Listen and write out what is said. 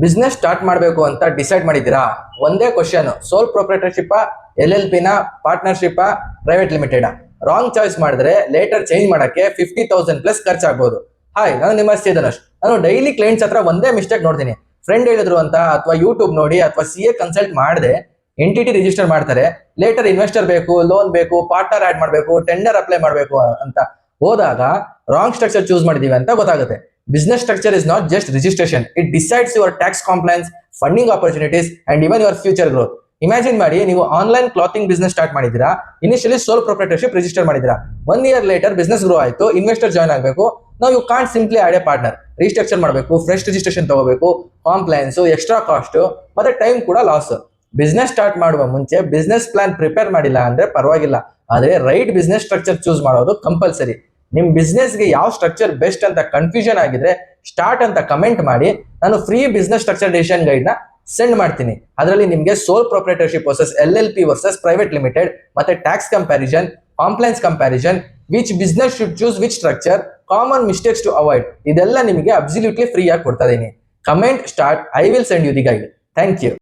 Business start ಮಾಡಬೇಕು ಅಂತ decide ಮಾಡಿದ್ದೀರಾ? ಒಂದೇ ಕ್ವಶನ್, ಸೋಲ್ ಪ್ರೊಪ್ರೈಟರ್ಶಿಪ್, LLP ನ, partnership, private limited? Wrong choice ಮಾಡಿದ್ರೆ ಲೇಟರ್ ಚೇಂಜ್ ಮಾಡಕ್ಕೆ 50,000 ಪ್ಲಸ್ ಖರ್ಚಾಗಬಹುದು. ಹಾಯ್, ನಾನು ನಿಮ್ಮ ಧನುಷ್. ನಾನು ಡೈಲಿ ಕ್ಲೈಂಟ್ಸ್ ಹತ್ರ ಒಂದೇ ಮಿಸ್ಟೇಕ್ ನೋಡ್ತೀನಿ. ಫ್ರೆಂಡ್ ಹೇಳಿದ್ರು ಅಂತ ಅಥವಾ ಯೂಟ್ಯೂಬ್ ನೋಡಿ ಅಥವಾ CA ಕನ್ಸಲ್ಟ್ ಮಾಡದೆ ಎಂಟಿಟಿ ರಿಜಿಸ್ಟರ್ ಮಾಡ್ತಾರೆ. ಲೇಟರ್ ಇನ್ವೆಸ್ಟರ್ ಬೇಕು, ಲೋನ್ ಬೇಕು, ಪಾರ್ಟ್ನರ್ ಆಡ್ ಮಾಡಬೇಕು, ಟೆಂಡರ್ ಅಪ್ಲೈ ಮಾಡಬೇಕು ಅಂತ ಹೋದಾಗ ರಾಂಗ್ ಸ್ಟ್ರಕ್ಚರ್ ಚೂಸ್ ಮಾಡಿದೀವಿ ಅಂತ ಗೊತ್ತಾಗುತ್ತೆ. Business structure is not just registration. It decides your tax compliance, funding opportunities, and even your future growth. Imagine ಮಾಡಿ, ನೀವು ಆನ್ಲೈನ್ ಕ್ಲಾತಿಂಗ್ ಬಿಸ್ನೆಸ್ ಸ್ಟಾರ್ಟ್ ಮಾಡಿದ್ದೀರಾ. ಇನಿಷಿಯಲಿ ಸೋಲ್ ಪ್ರೊಪ್ರೈಟರ್ಶಿಪ್ ರಿಜಿಸ್ಟರ್ ಮಾಡಿದ್ದೀರಾ. 1 year ಲೇಟರ್ ಬಿಸ್ನೆಸ್ ಗ್ರೋ ಆಯಿತು, investor join ಆಗಬೇಕು. ನಾವು you can't simply add a partner. ರಿಜಿಸ್ಟ್ರಕ್ಷನ್ ಮಾಡಬೇಕು, fresh registration ತಗೋಬೇಕು, ಕಾಂಪ್ಲೈನ್ಸ್, ಎಕ್ಸ್ಟ್ರಾ ಕಾಸ್ಟ್ ಮತ್ತೆ ಟೈಮ್ ಕೂಡ ಲಾಸ್. ಬಿಸ್ನೆಸ್ ಸ್ಟಾರ್ಟ್ ಮಾಡುವ ಮುಂಚೆ ಬಿಸ್ನೆಸ್ ಪ್ಲಾನ್ ಪ್ರಿಪೇರ್ ಮಾಡಿಲ್ಲ ಅಂದ್ರೆ ಪರವಾಗಿಲ್ಲ, ಆದರೆ ರೈಟ್ ಬಿಸ್ನೆಸ್ ಸ್ಟ್ರಕ್ಚರ್ ಚೂಸ್ ಮಾಡೋದು ಕಂಪಲ್ಸರಿ. ನಿಮ್ ಬಿಸ್ನೆಸ್ಗೆ ಯಾವ ಸ್ಟ್ರಕ್ಚರ್ ಬೆಸ್ಟ್ ಅಂತ ಕನ್ಫ್ಯೂಷನ್ ಆಗಿದ್ರೆ ಸ್ಟಾರ್ಟ್ ಅಂತ ಕಮೆಂಟ್ ಮಾಡಿ. ನಾನು free business structure decision guide ನ ಸೆಂಡ್ ಮಾಡ್ತೀನಿ. ಅದರಲ್ಲಿ ನಿಮಗೆ sole proprietorship versus LLP versus private limited, ಮತ್ತೆ tax comparison, compliance comparison, which business should choose which structure, common mistakes to avoid, ಇದೆಲ್ಲ ನಿಮಗೆ ಅಬ್ಸಲ್ಯೂಟ್ಲಿ ಫ್ರೀ ಆಗಿ ಕೊಡ್ತಾ ಇದೀನಿ. Comment start, I will send you the guide. Thank you.